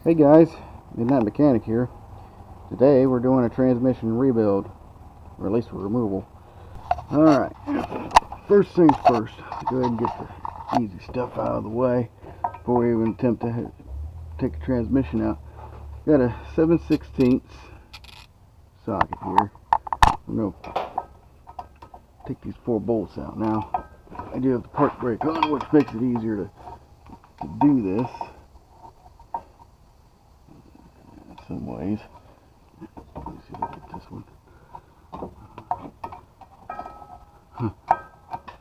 Hey guys, Midnight Mechanic here. Today we're doing a transmission rebuild, or at least a removal. Alright, first things first, go ahead and get the easy stuff out of the way before we even attempt to take the transmission out. Got a 7/16 socket here. I'm going to take these 4 bolts out now. I do have the park brake on, which makes it easier to do this in some ways. Let me see if I get this one.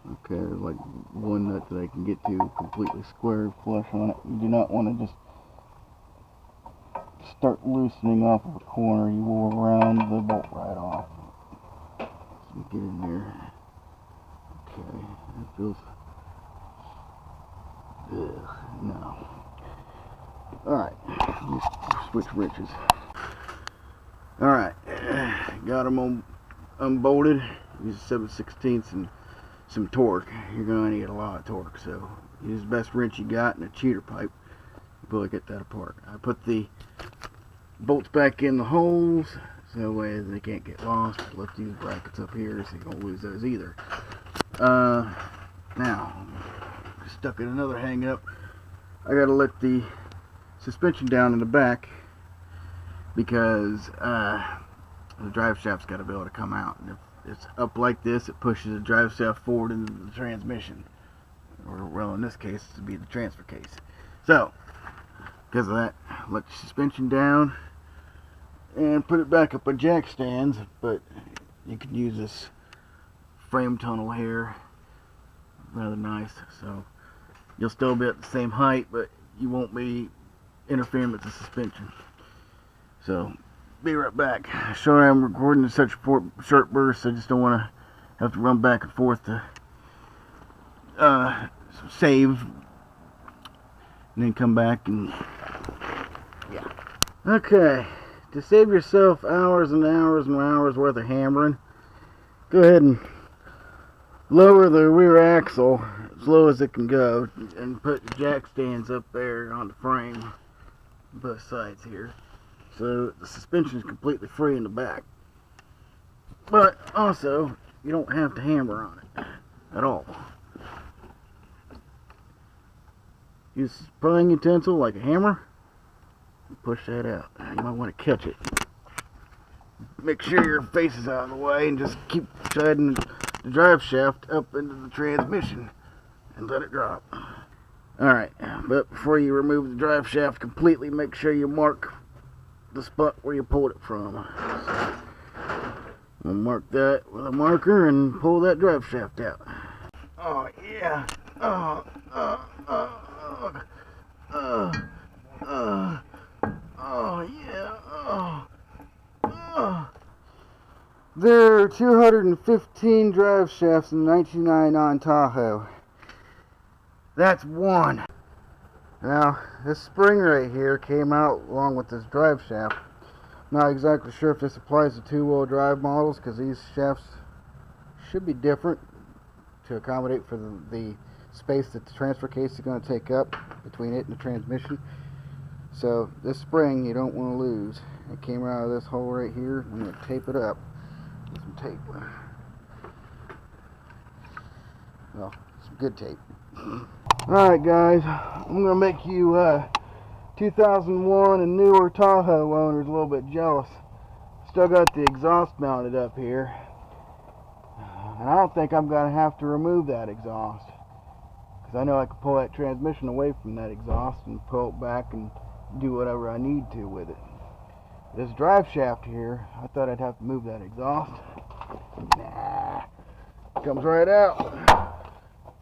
Okay, there's like one nut that I can get to completely square flush on it. You do not want to just start loosening off of a corner. You will round the bolt right off. So get in there. Okay, that feels... Ugh, no. Alright, let me switch wrenches. Alright, got them unbolted. Use 7/16 and some torque. You're going to need a lot of torque, so use the best wrench you got and a cheater pipe. Really get that apart. I put the bolts back in the holes so that way they can't get lost. Left these brackets up here so you don't lose those either. Now, stuck in another hang up. I gotta let the suspension down in the back because the drive shaft's got to be able to come out. And if it's up like this, it pushes the drive shaft forward into the transmission, or well, in this case, it would be the transfer case. So, because of that, let the suspension down and put it back up on jack stands. But you can use this frame tunnel here, rather nice. So you'll still be at the same height, but you won't be interfering with the suspension. So, be right back. Sorry I'm recording in such short bursts. I just don't want to have to run back and forth to save and then come back and yeah. Okay, to save yourself hours and hours and hours worth of hammering, go ahead and lower the rear axle as low as it can go and put the jack stands up there on the frame, both sides here, so the suspension is completely free in the back. But also, you don't have to hammer on it at all. Use a prying utensil like a hammer and push that out. You might want to catch it. Make sure your face is out of the way and just keep sliding the drive shaft up into the transmission and let it drop. Alright, but before you remove the drive shaft completely, make sure you mark the spot where you pulled it from. We'll mark that with a marker and pull that drive shaft out. Oh yeah. Oh yeah. There are 215 drive shafts in 1999 Tahoe. That's one. Now, this spring right here came out along with this drive shaft. Not exactly sure if this applies to two-wheel drive models, because these shafts should be different to accommodate for the space that the transfer case is going to take up between it and the transmission. So this spring you don't want to lose. It came out of this hole right here. I'm going to tape it up with some tape. Well, some good tape. Alright guys, I'm going to make you 2001 and newer Tahoe owners a little bit jealous. Still got the exhaust mounted up here. And I don't think I'm going to have to remove that exhaust, because I know I can pull that transmission away from that exhaust and pull it back and do whatever I need to with it. This drive shaft here, I thought I'd have to move that exhaust. Nah, it comes right out.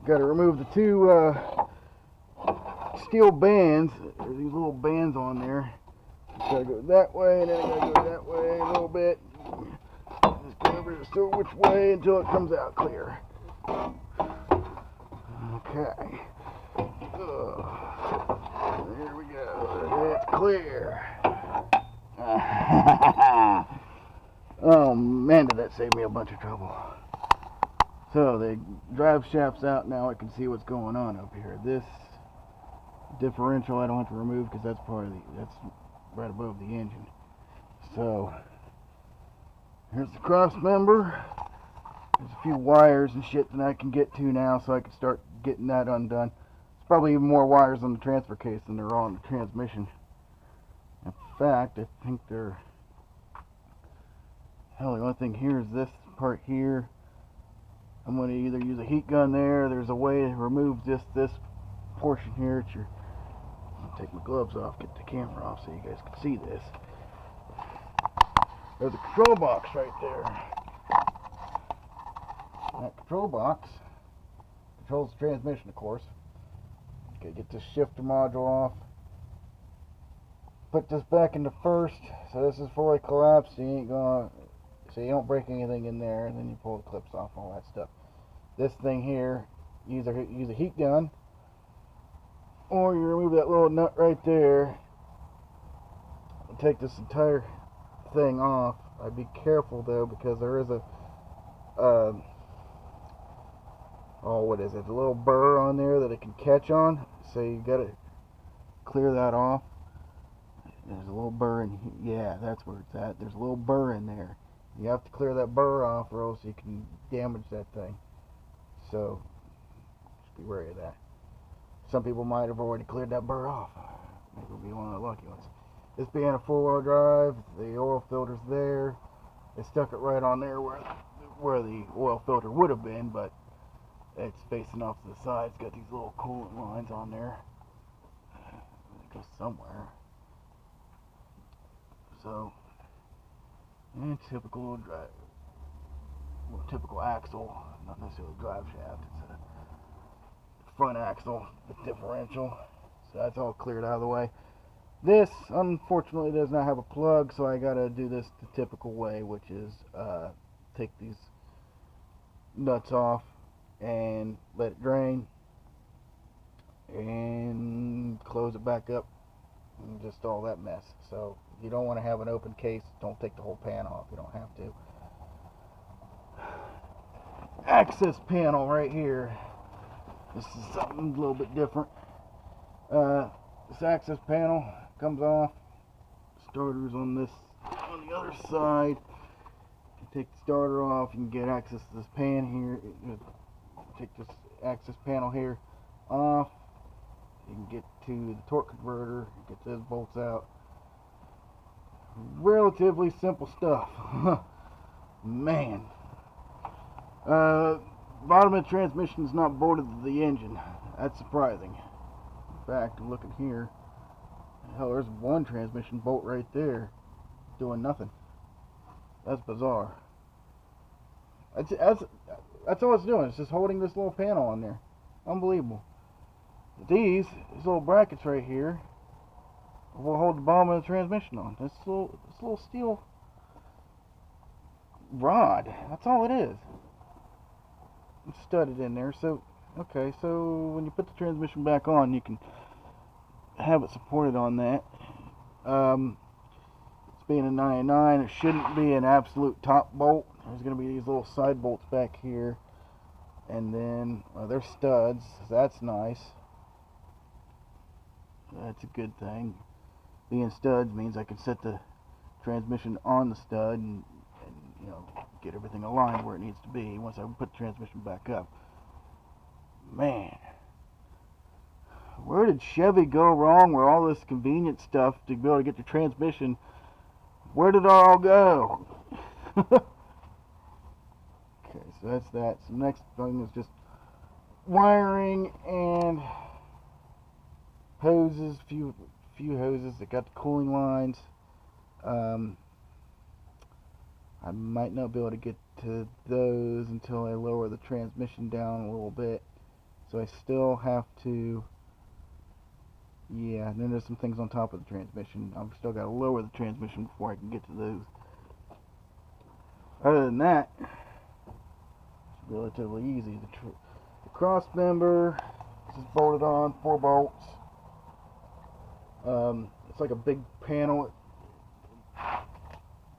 Got to remove the two steel bands. There's these little bands on there. Gotta go that way, and then I gotta go that way a little bit. Just go over just so which way until it comes out clear. Okay. There we go. It's clear. Oh man, did that save me a bunch of trouble. So the drive shaft's out now. I can see what's going on up here. This differential I don't have to remove because that's that's right above the engine. So here's the cross member. There's a few wires and shit that I can get to now, so I can start getting that undone. There's probably even more wires on the transfer case than there are on the transmission. In fact, I think they're... Hell, the only thing here is this part here. I'm going to either use a heat gun there. There's a way to remove this portion here. I'll take my gloves off, get the camera off so you guys can see this. There's a control box right there. That control box controls the transmission, of course. Okay, get this shifter module off. Put this back into first. So this is fully collapsed. So you don't break anything in there. And then you pull the clips off, all that stuff. This thing here, use a heat gun, or you remove that little nut right there. And take this entire thing off. I'd be careful though, because there is a what is it? A little burr on there that it can catch on. So you gotta clear that off. There's a little burr in here. Yeah, that's where it's at. There's a little burr in there. You have to clear that burr off, or else you can damage that thing. So just be wary of that. Some people might have already cleared that burr off. Maybe we'll be one of the lucky ones. This being a 4-wheel drive, the oil filter's there. They stuck it right on there where the oil filter would have been, but it's facing off to the side. It's got these little coolant lines on there. It goes somewhere. So, and typical drive, typical axle, not necessarily drive shaft. It's a front axle, the differential. So that's all cleared out of the way. This, unfortunately, does not have a plug, so I gotta do this the typical way, which is take these nuts off and let it drain and close it back up and just all that mess. So you don't want to have an open case. Don't take the whole pan off. You don't have to. Access panel right here. This is something a little bit different. This access panel comes off. Starters on the other side. You take the starter off. You can get access to this pan here. Take this access panel here off. You can get to the torque converter. Get those bolts out. Relatively simple stuff. Man. Bottom of the transmission is not bolted to the engine. That's surprising. In fact, looking here, hell, there's one transmission bolt right there doing nothing. That's bizarre. That's all it's doing. It's just holding this little panel on there. Unbelievable. These little brackets right here will hold the bottom of the transmission on. This little steel rod. That's all it is. It's studded in there. So, okay, so when you put the transmission back on, you can have it supported on that. It's being a 99, it shouldn't be an absolute top bolt. There's going to be these little side bolts back here. And then, they're studs. So that's nice. That's a good thing. Being studs means I can set the transmission on the stud and you know, get everything aligned where it needs to be once I put the transmission back up. Man, where did Chevy go wrong with all this convenient stuff to be able to get the transmission? Where did it all go? Okay, so that's that. So next thing is just wiring and hoses, few hoses that got the cooling lines. I might not be able to get to those until I lower the transmission down a little bit. So I still have to, yeah, and then there's some things on top of the transmission. I've still got to lower the transmission before I can get to those. Other than that, it's relatively easy. The cross member is bolted on, 4 bolts. It's like a big panel.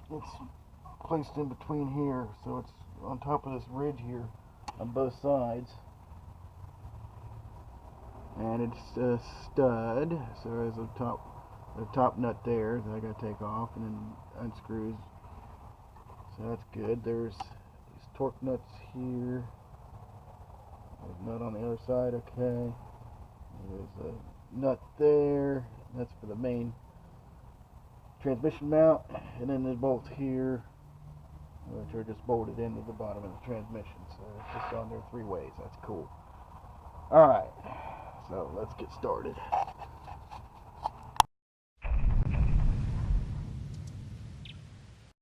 It's placed in between here, so it's on top of this ridge here. on both sides. And it's a stud, so there's a top nut there that I gotta take off and then unscrews. So that's good. There's these torque nuts here. There's a nut on the other side, okay. There's a nut there. That's for the main transmission mount. And then there's bolts here, which are just bolted into the bottom of the transmission. So it's just on there 3 ways. That's cool. Alright, so let's get started.